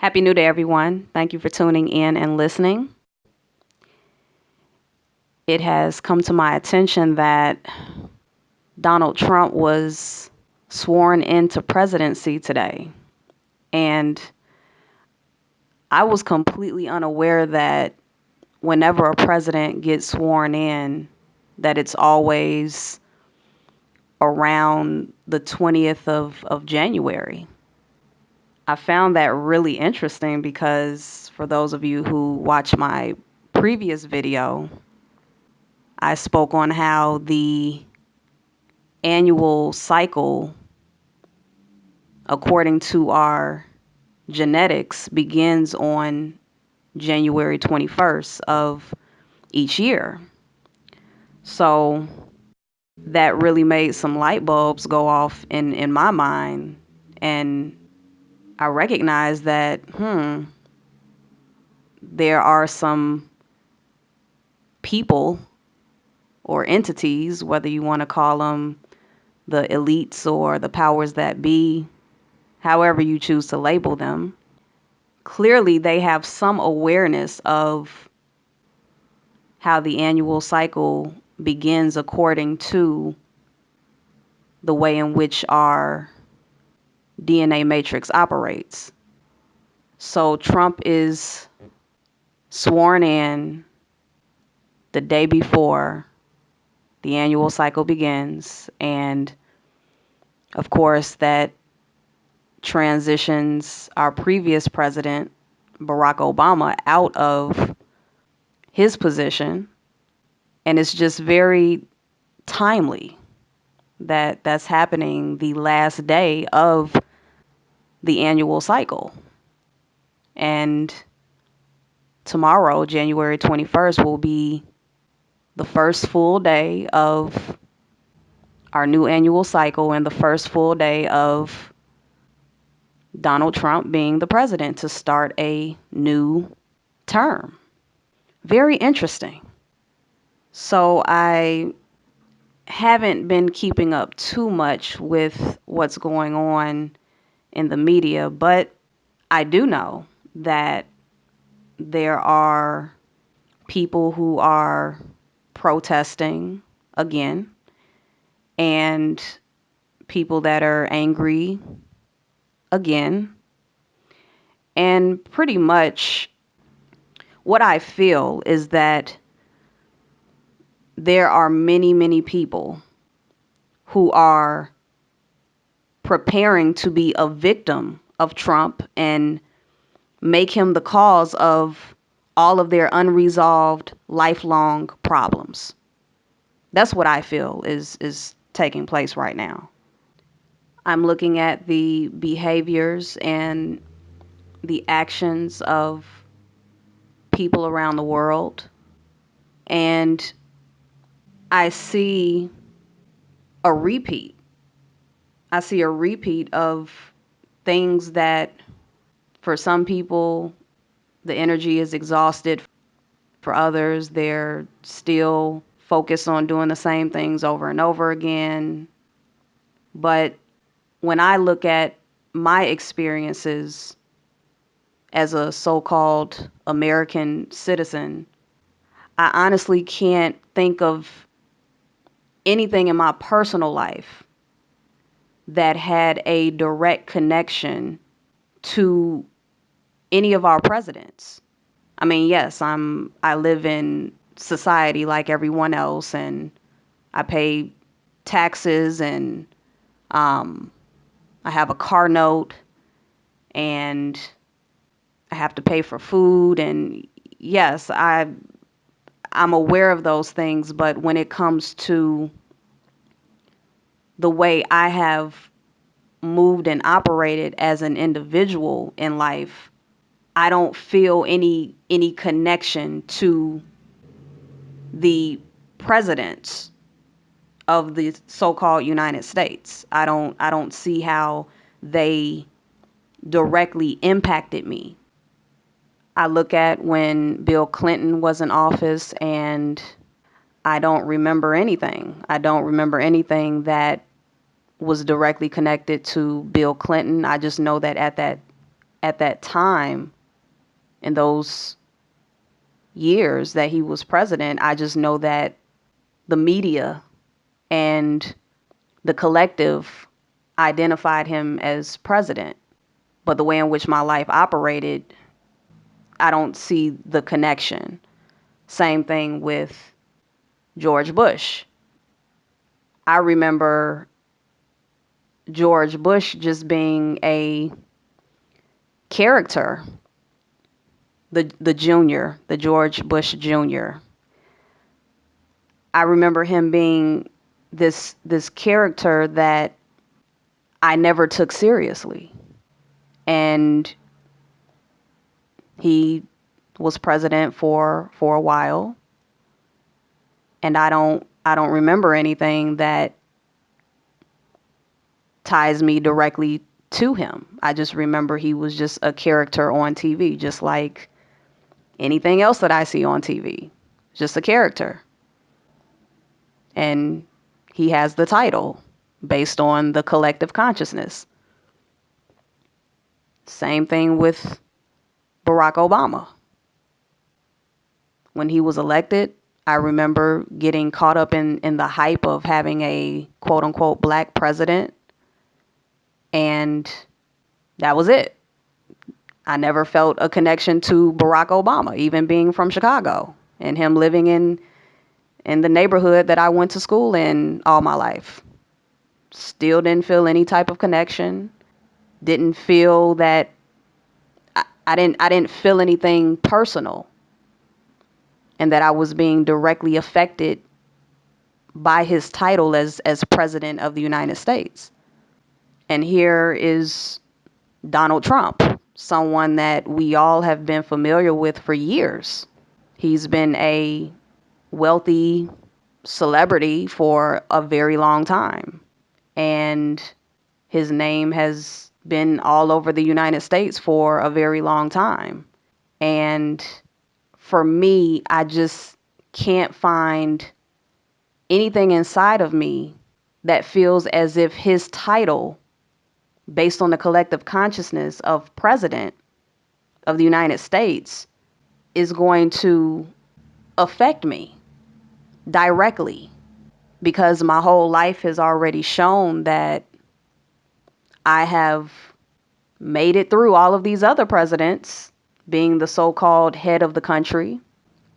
Happy New Day, everyone. Thank you for tuning in and listening. It has come to my attention that Donald Trump was sworn into presidency today. And I was completely unaware that whenever a president gets sworn in, that it's always around the 20th of January. I found that really interesting because for those of you who watched my previous video, I spoke on how the annual cycle, according to our genetics, begins on January 21st of each year. So that really made some light bulbs go off in my mind. And I recognized that, there are some people or entities, whether you want to call them the elites or the powers that be, however you choose to label them, clearly they have some awareness of how the annual cycle begins according to the way in which our DNA matrix operates. So Trump is sworn in the day before the annual cycle begins. And of course, that transitions our previous president, Barack Obama, out of his position. And it's just very timely that that's happening the last day of the annual cycle. And tomorrow, January 21st, will be the first full day of our new annual cycle and the first full day of Donald Trump being the president to start a new term. Very interesting. So I haven't been keeping up too much with what's going on in the media, but I do know that there are people who are protesting again and people that are angry again. And pretty much what I feel is that there are many, many people who are preparing to be a victim of Trump and make him the cause of all of their unresolved lifelong problems. That's what I feel is taking place right now. I'm looking at the behaviors and the actions of people around the world, and I see a repeat. I see a repeat of things that for some people the energy is exhausted. For others, they're still focused on doing the same things over and over again. But when I look at my experiences as a so-called American citizen, I honestly can't think of anything in my personal life that had a direct connection to any of our presidents. I mean, yes, I live in society like everyone else, and I pay taxes, and um, I have a car note, and I have to pay for food, and yes, I'm aware of those things, but when it comes to the way I have moved and operated as an individual in life, I don't feel any connection to the presidents of the so-called United States. I don't see how they directly impacted me. I look at when Bill Clinton was in office and I don't remember anything. I don't remember anything that was directly connected to Bill Clinton. I just know that at that at that time, in those years that he was president, I just know that the media and the collective identified him as president. But the way in which my life operated, I don't see the connection. Same thing with George Bush. I remember George Bush just being a character, the junior, the George Bush Jr. I remember him being this character that I never took seriously. And he was president for a while, and I don't remember anything that ties me directly to him. I just remember he was just a character on TV, just like anything else that I see on TV. Just a character. And he has the title based on the collective consciousness. Same thing with Barack Obama. When he was elected, I remember getting caught up in the hype of having a quote unquote black president. And that was it. I never felt a connection to Barack Obama, even being from Chicago and him living in the neighborhood that I went to school in all my life. Still didn't feel any type of connection. Didn't feel that I didn't feel anything personal, and that I was being directly affected by his title as president of the United States. And here is Donald Trump, someone that we all have been familiar with for years. He's been a wealthy celebrity for a very long time. And his name has been all over the United States for a very long time. And for me, I just can't find anything inside of me that feels as if his title, based on the collective consciousness of president of the United States, is going to affect me directly, because my whole life has already shown that I have made it through all of these other presidents being the so-called head of the country.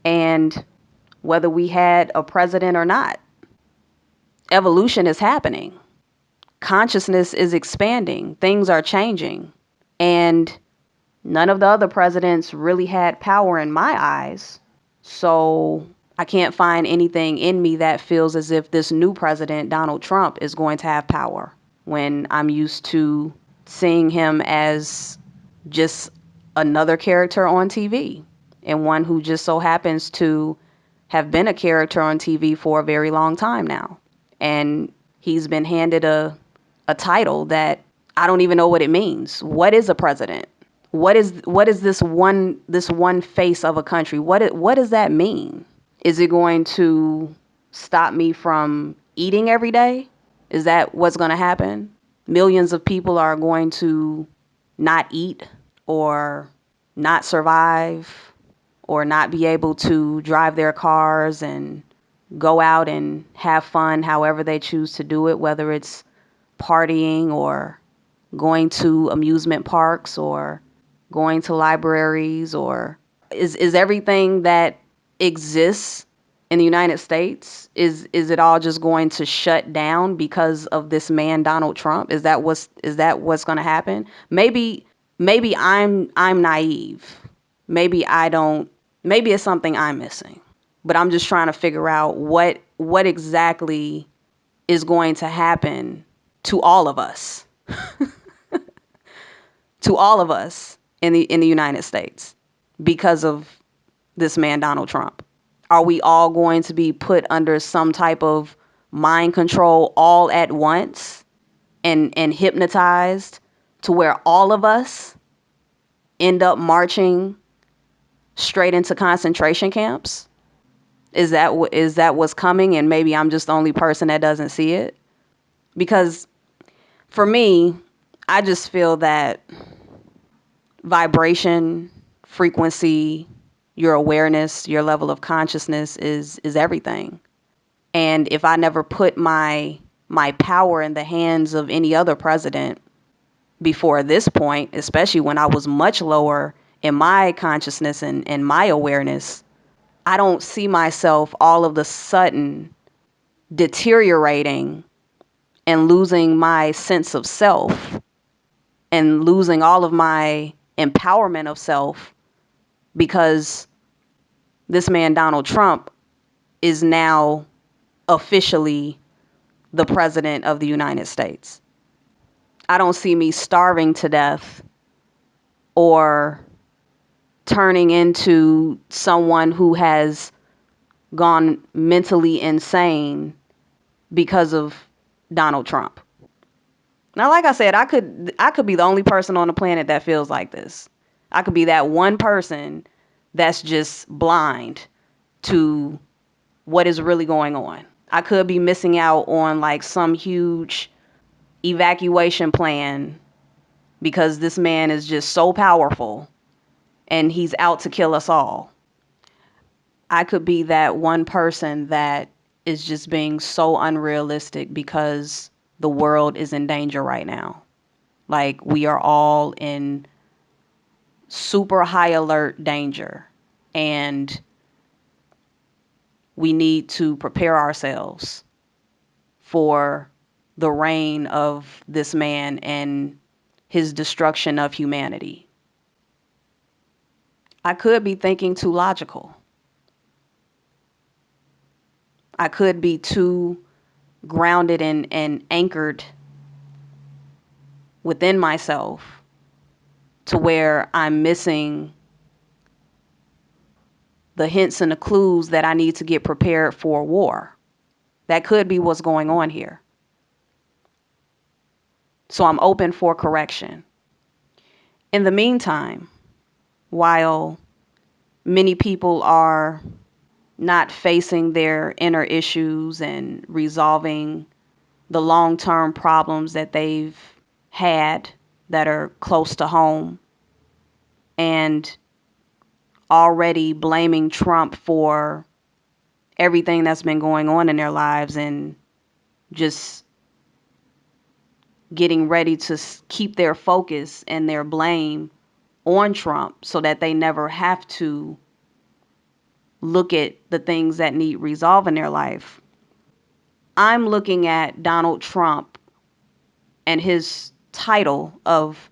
And whether we had a president or not, evolution is happening. Consciousness is expanding. Things are changing. And none of the other presidents really had power in my eyes. So I can't find anything in me that feels as if this new president, Donald Trump, is going to have power, when I'm used to seeing him as just another character on TV, and one who just so happens to have been a character on TV for a very long time now. And he's been handed a title that I don't even know what it means. What is a president? What is this one face of a country? What does that mean? Is it going to stop me from eating every day? Is that what's going to happen? Millions of people are going to not eat, or not survive, or not be able to drive their cars and go out and have fun however they choose to do it, whether it's partying or going to amusement parks or going to libraries, or is everything that exists in the United States, is it all just going to shut down because of this man Donald Trump? Is that what's going to happen? Maybe I'm naive. Maybe it's something I'm missing. But I'm just trying to figure out what exactly is going to happen to all of us. To all of us in the United States because of this man Donald Trump. Are we all going to be put under some type of mind control all at once, and hypnotized to where all of us end up marching straight into concentration camps? Is that what's coming, and maybe I'm just the only person that doesn't see it? Because for me, I just feel that vibration, frequency, your awareness, your level of consciousness is everything. And if I never put my power in the hands of any other president before this point, especially when I was much lower in my consciousness and my awareness, I don't see myself all of the sudden deteriorating and losing my sense of self and losing all of my empowerment of self because this man, Donald Trump, is now officially the president of the United States. I don't see me starving to death or turning into someone who has gone mentally insane because of Donald Trump. Now, like I said, I could be the only person on the planet that feels like this. I could be that one person that's just blind to what is really going on. I could be missing out on like some huge evacuation plan because this man is just so powerful and he's out to kill us all. I could be that one person that is just being so unrealistic because the world is in danger right now. Like we are all in super high alert danger and we need to prepare ourselves for the reign of this man and his destruction of humanity. I could be thinking too logical. I could be too grounded and anchored within myself to where I'm missing the hints and the clues that I need to get prepared for war. That could be what's going on here. So I'm open for correction. In the meantime, while many people are not facing their inner issues and resolving the long-term problems that they've had that are close to home and already blaming Trump for everything that's been going on in their lives and just getting ready to keep their focus and their blame on Trump so that they never have to look at the things that need resolve in their life. I'm looking at Donald Trump and his title of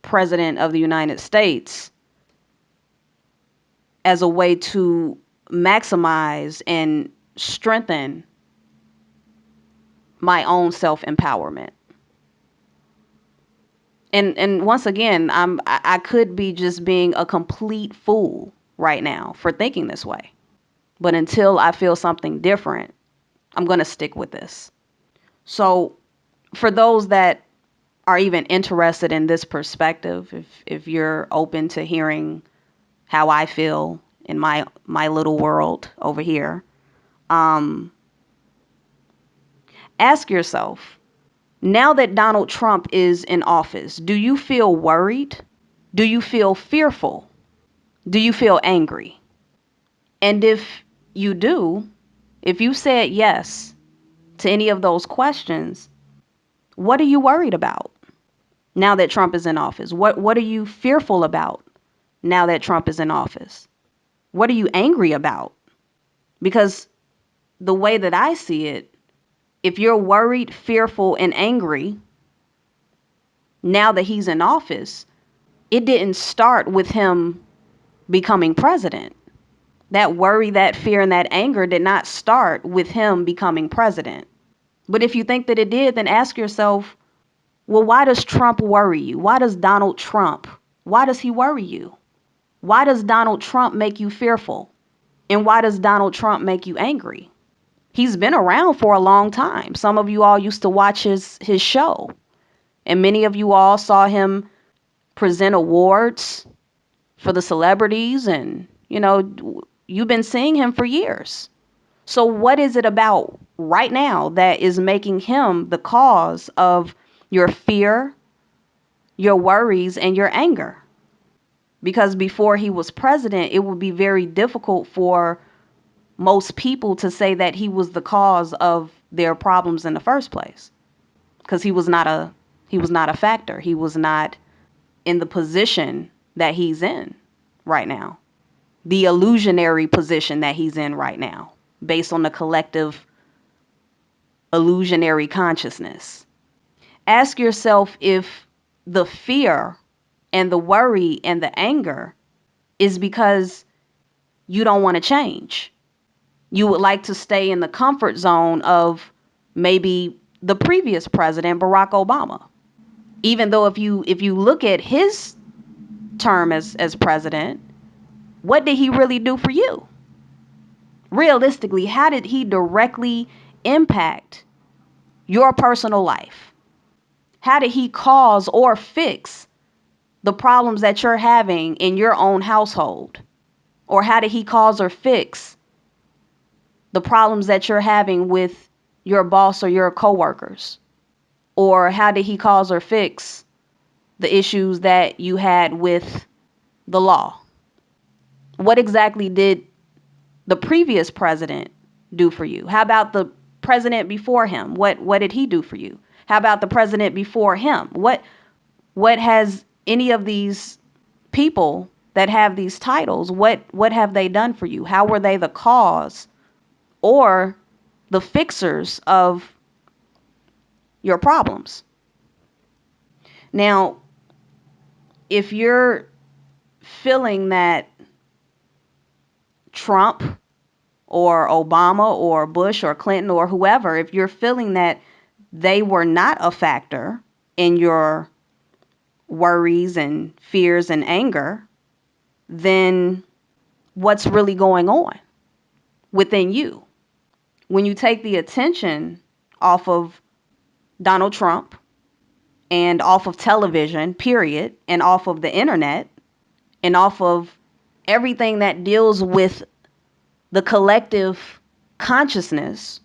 President of the United States as a way to maximize and strengthen my own self-empowerment. And once again, I could be just being a complete fool right now for thinking this way. But until I feel something different, I'm going to stick with this. So for those that are even interested in this perspective, if you're open to hearing how I feel in my little world over here, ask yourself, now that Donald Trump is in office, do you feel worried? Do you feel fearful? Do you feel angry? And if you do, if you said yes to any of those questions, what are you worried about now that Trump is in office? What are you fearful about now that Trump is in office? What are you angry about? Because the way that I see it, if you're worried, fearful, and angry now that he's in office, it didn't start with him becoming president. That worry, that fear, and that anger did not start with him becoming president. But if you think that it did, then ask yourself, well, why does Trump worry you? Why does Donald Trump? Why does he worry you? Why does Donald Trump make you fearful? And why does Donald Trump make you angry? He's been around for a long time. Some of you all used to watch his show. And many of you all saw him present awards for the celebrities. And, you've been seeing him for years. So what is it about right now that is making him the cause of your fear, your worries and your anger. Because before he was president, it would be very difficult for most people to say that he was the cause of their problems in the first place. Because he was not a factor. He was not in the position that he's in right now. The illusionary position that he's in right now, based on the collective illusionary consciousness. Ask yourself if the fear and the worry and the anger is because you don't want to change. You would like to stay in the comfort zone of maybe the previous president, Barack Obama. Even though if you look at his term as president, what did he really do for you? Realistically, how did he directly impact your personal life? How did he cause or fix the problems that you're having in your own household? Or how did he cause or fix the problems that you're having with your boss or your coworkers? Or how did he cause or fix the issues that you had with the law? What exactly did the previous president do for you? How about the president before him? What did he do for you? How about the president before him? What has any of these people that have these titles, what have they done for you? How were they the cause or the fixers of your problems? Now, if you're feeling that Trump or Obama or Bush or Clinton or whoever, if you're feeling that they were not a factor in your worries and fears and anger, then what's really going on within you? When you take the attention off of Donald Trump and off of television, period, and off of the internet and off of everything that deals with the collective consciousness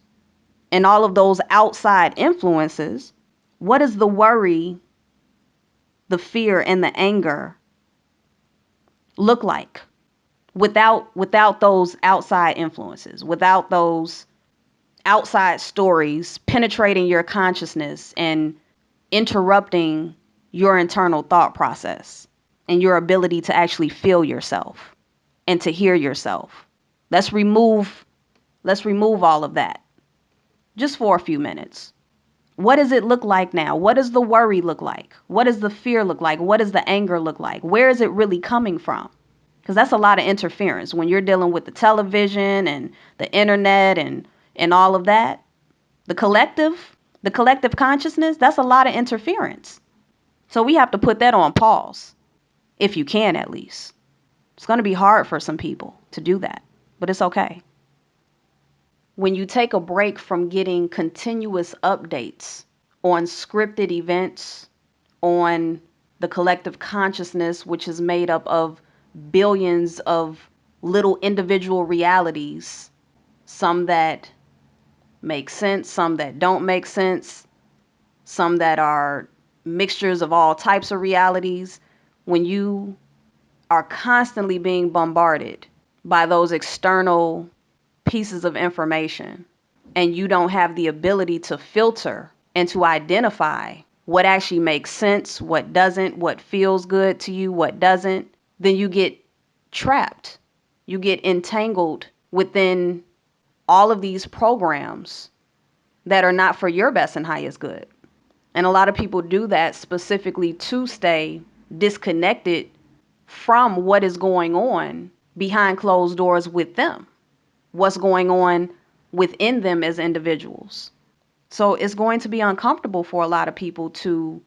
and all of those outside influences, what does the worry, the fear, and the anger look like without those outside influences, without those outside stories penetrating your consciousness and interrupting your internal thought process and your ability to actually feel yourself and to hear yourself? Let's remove all of that just for a few minutes. What does it look like now? What does the worry look like? What does the fear look like? What does the anger look like? Where is it really coming from? Because that's a lot of interference when you're dealing with the television and the internet and all of that. The collective consciousness, that's a lot of interference. So we have to put that on pause, if you can at least. It's going to be hard for some people to do that, but it's okay. When you take a break from getting continuous updates on scripted events, on the collective consciousness, which is made up of billions of little individual realities, some that make sense, some that don't make sense, some that are mixtures of all types of realities. When you are constantly being bombarded by those external pieces of information and you don't have the ability to filter and to identify what actually makes sense, what doesn't, what feels good to you, what doesn't, then you get trapped. You get entangled within all of these programs that are not for your best and highest good. And a lot of people do that specifically to stay disconnected from what is going on behind closed doors with them, what's going on within them as individuals. So it's going to be uncomfortable for a lot of people to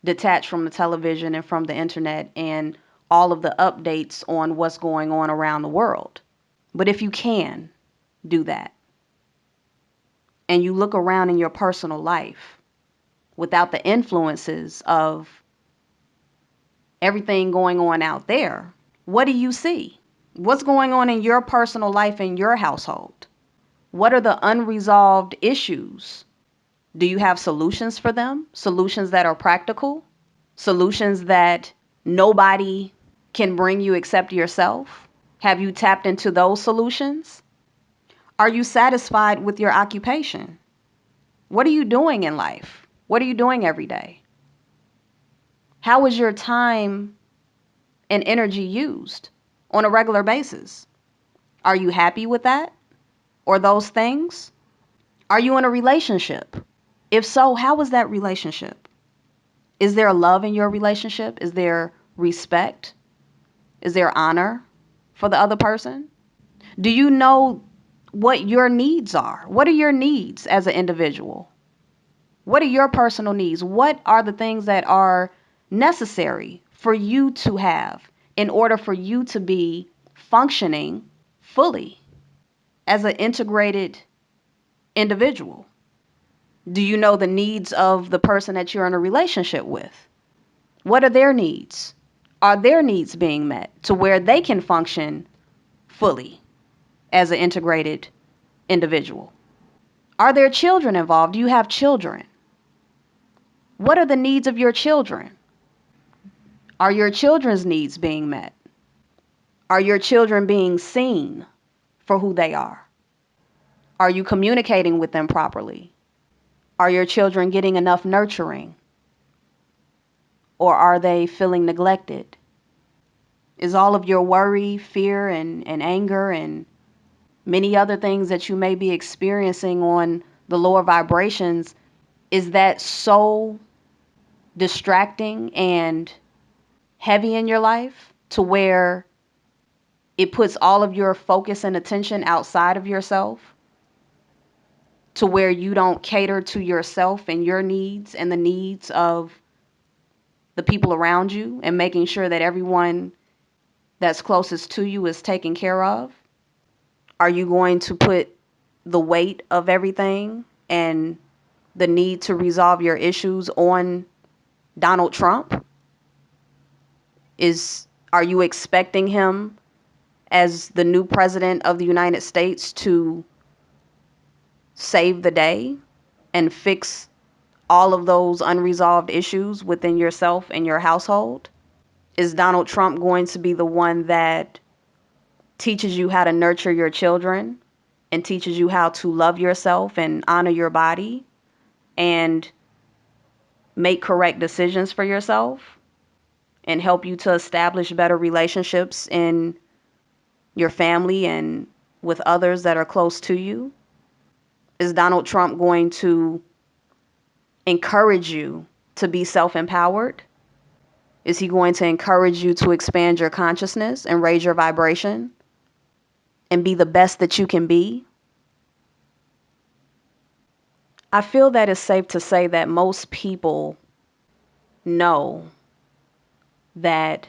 detach from the television and from the internet and all of the updates on what's going on around the world. But if you can do that and you look around in your personal life without the influences of everything going on out there, what do you see? What's going on in your personal life in your household? What are the unresolved issues? Do you have solutions for them? Solutions that are practical? Solutions that nobody can bring you except yourself? Have you tapped into those solutions? Are you satisfied with your occupation? What are you doing in life? What are you doing every day? How is your time and energy used on a regular basis? Are you happy with that or those things? Are you in a relationship? If so, how is that relationship? Is there love in your relationship? Is there respect? Is there honor for the other person? Do you know what your needs are? What are your needs as an individual? What are your personal needs? What are the things that are necessary for you to have in order for you to be functioning fully as an integrated individual? Do you know the needs of the person that you're in a relationship with? What are their needs? Are their needs being met to where they can function fully as an integrated individual? Are there children involved? Do you have children? What are the needs of your children? Are your children's needs being met? Are your children being seen for who they are? Are you communicating with them properly? Are your children getting enough nurturing? Or are they feeling neglected? Is all of your worry, fear, and anger, and many other things that you may be experiencing on the lower vibrations, is that so distracting and heavy in your life to where it puts all of your focus and attention outside of yourself, to where you don't cater to yourself and your needs and the needs of the people around you and making sure that everyone that's closest to you is taken care of? Are you going to put the weight of everything and the need to resolve your issues on Donald Trump? Are you expecting him as the new president of the United States to save the day and fix all of those unresolved issues within yourself and your household? Is Donald Trump going to be the one that teaches you how to nurture your children and teaches you how to love yourself and honor your body and make correct decisions for yourself and help you to establish better relationships in your family and with others that are close to you? Is Donald Trump going to encourage you to be self-empowered? Is he going to encourage you to expand your consciousness and raise your vibration and be the best that you can be? I feel that it's safe to say that most people know that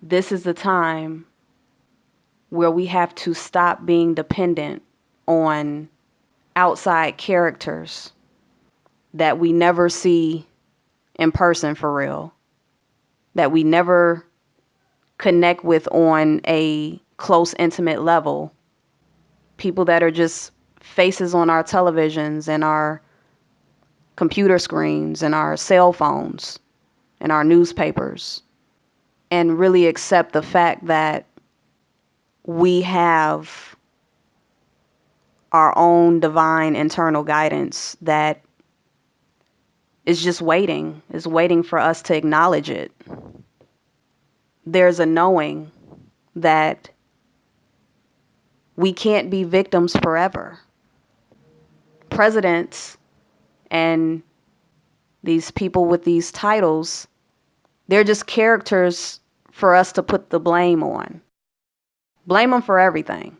this is the time where we have to stop being dependent on outside characters that we never see in person for real, that we never connect with on a close, intimate level. People that are just faces on our televisions and our computer screens and our cell phones and our newspapers, and really accept the fact that we have our own divine internal guidance that is waiting for us to acknowledge it. There's a knowing that we can't be victims forever. Presidents and these people with these titles, they're just characters for us to put the blame on. Blame them for everything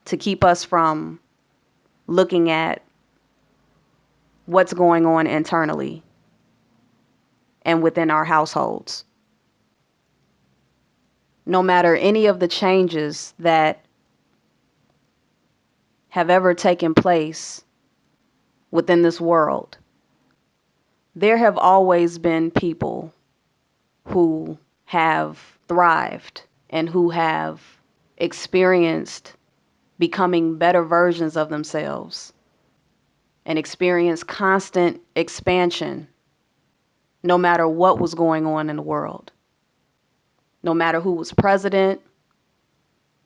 to keep us from looking at what's going on internally and within our households. No matter any of the changes that have ever taken place within this world, there have always been people who have thrived and who have experienced becoming better versions of themselves and experienced constant expansion no matter what was going on in the world, no matter who was president,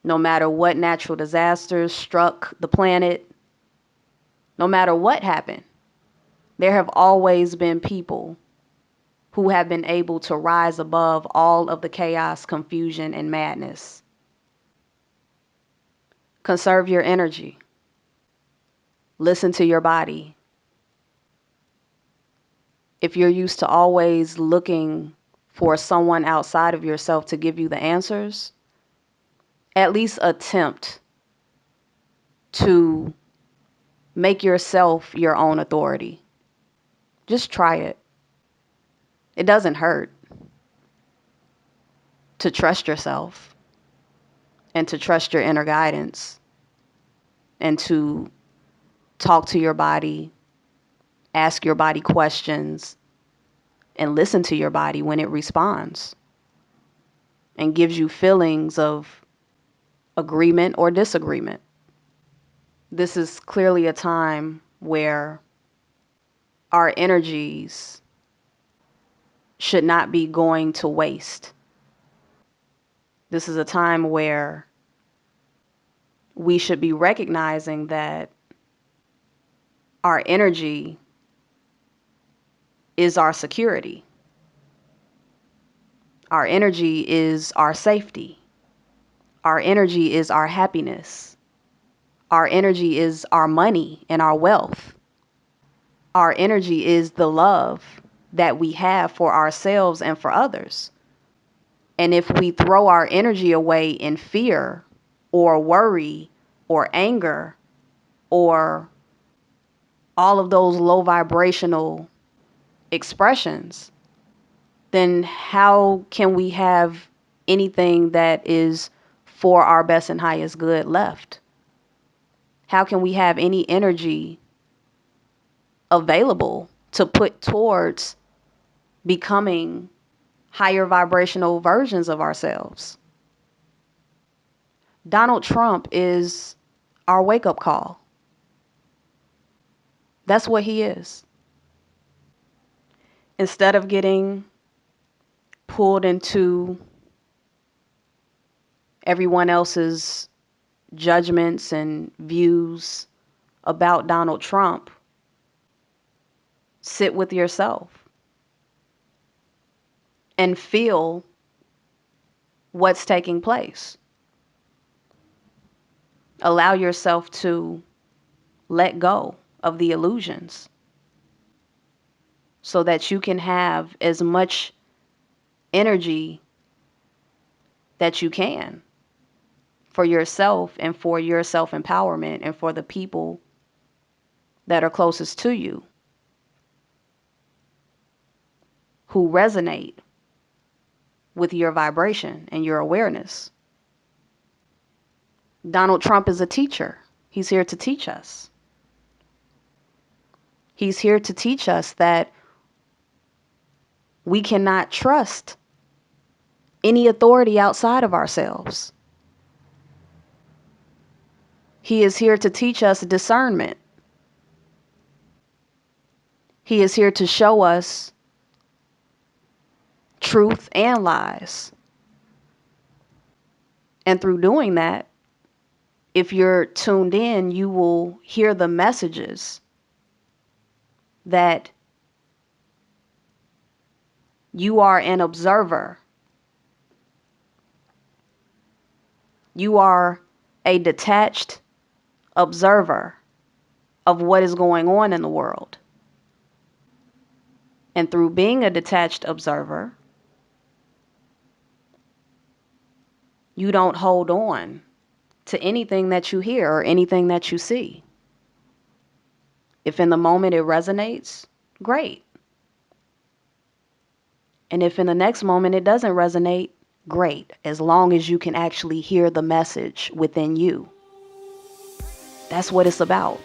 no matter what natural disasters struck the planet, no matter what happened, there have always been people who have been able to rise above all of the chaos, confusion, and madness. Conserve your energy. Listen to your body. If you're used to always looking for someone outside of yourself to give you the answers, at least attempt to make yourself your own authority. Just try it. It doesn't hurt to trust yourself and to trust your inner guidance and to talk to your body, ask your body questions, and listen to your body when it responds and gives you feelings of agreement or disagreement. This is clearly a time where our energies should not be going to waste. This is a time where we should be recognizing that our energy is our security. Our energy is our safety. Our energy is our happiness. Our energy is our money and our wealth. Our energy is the love that we have for ourselves and for others. And if we throw our energy away in fear or worry or anger or all of those low vibrational expressions, then how can we have anything that is for our best and highest good left? How can we have any energy available to put towards becoming higher vibrational versions of ourselves? Donald Trump is our wake-up call. That's what he is. Instead of getting pulled into everyone else's judgments and views about Donald Trump, sit with yourself and feel what's taking place. Allow yourself to let go of the illusions so that you can have as much energy that you can for yourself and for your self-empowerment and for the people that are closest to you who resonate with your vibration and your awareness. Donald Trump is a teacher. He's here to teach us. He's here to teach us that we cannot trust any authority outside of ourselves. He is here to teach us discernment. He is here to show us truth and lies. And through doing that, if you're tuned in, you will hear the messages that you are an observer. You are a detached observer of what is going on in the world. And through being a detached observer, you don't hold on to anything that you hear or anything that you see. If in the moment it resonates, great. And if in the next moment it doesn't resonate, great, as long as you can actually hear the message within you. That's what it's about.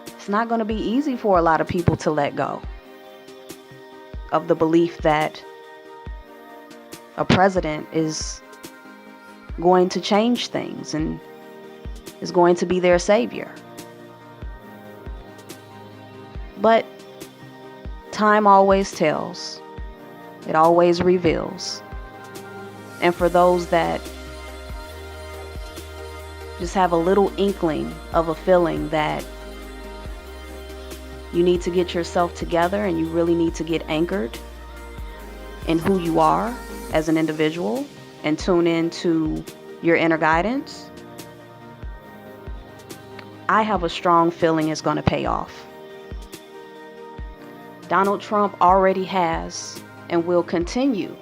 It's not going to be easy for a lot of people to let go of the belief that a president is going to change things and is going to be their savior. But time always tells. It always reveals. And for those that just have a little inkling of a feeling that you need to get yourself together and you really need to get anchored in who you are as an individual and tune into your inner guidance, I have a strong feeling it's going to pay off. Donald Trump already has and will continue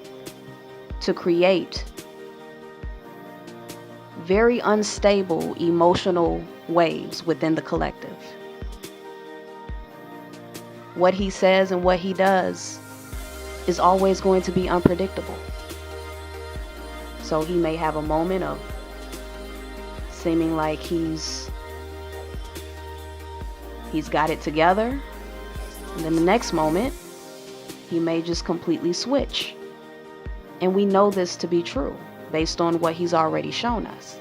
to create very unstable emotional waves within the collective. What he says and what he does is always going to be unpredictable. So he may have a moment of seeming like he's got it together, and then the next moment he may just completely switch. And we know this to be true based on what he's already shown us.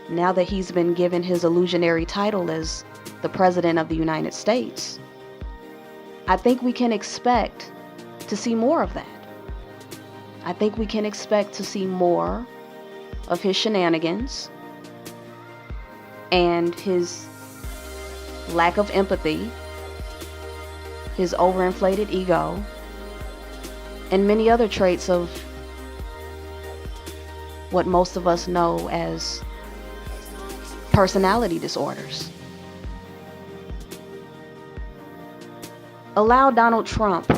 Now that he's been given his illusionary title as the President of the United States, I think we can expect to see more of that. I think we can expect to see more of his shenanigans and his lack of empathy, his overinflated ego, and many other traits of what most of us know as personality disorders. Allow Donald Trump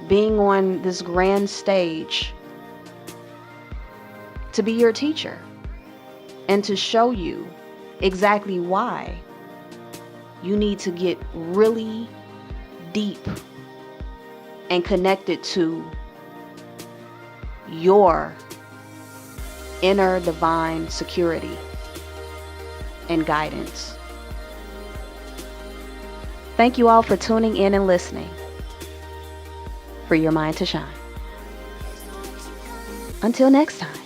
being on this grand stage to be your teacher and to show you exactly why you need to get really deep and connected to your inner divine security and guidance. Thank you all for tuning in and listening. Free your mind to shine. Until next time.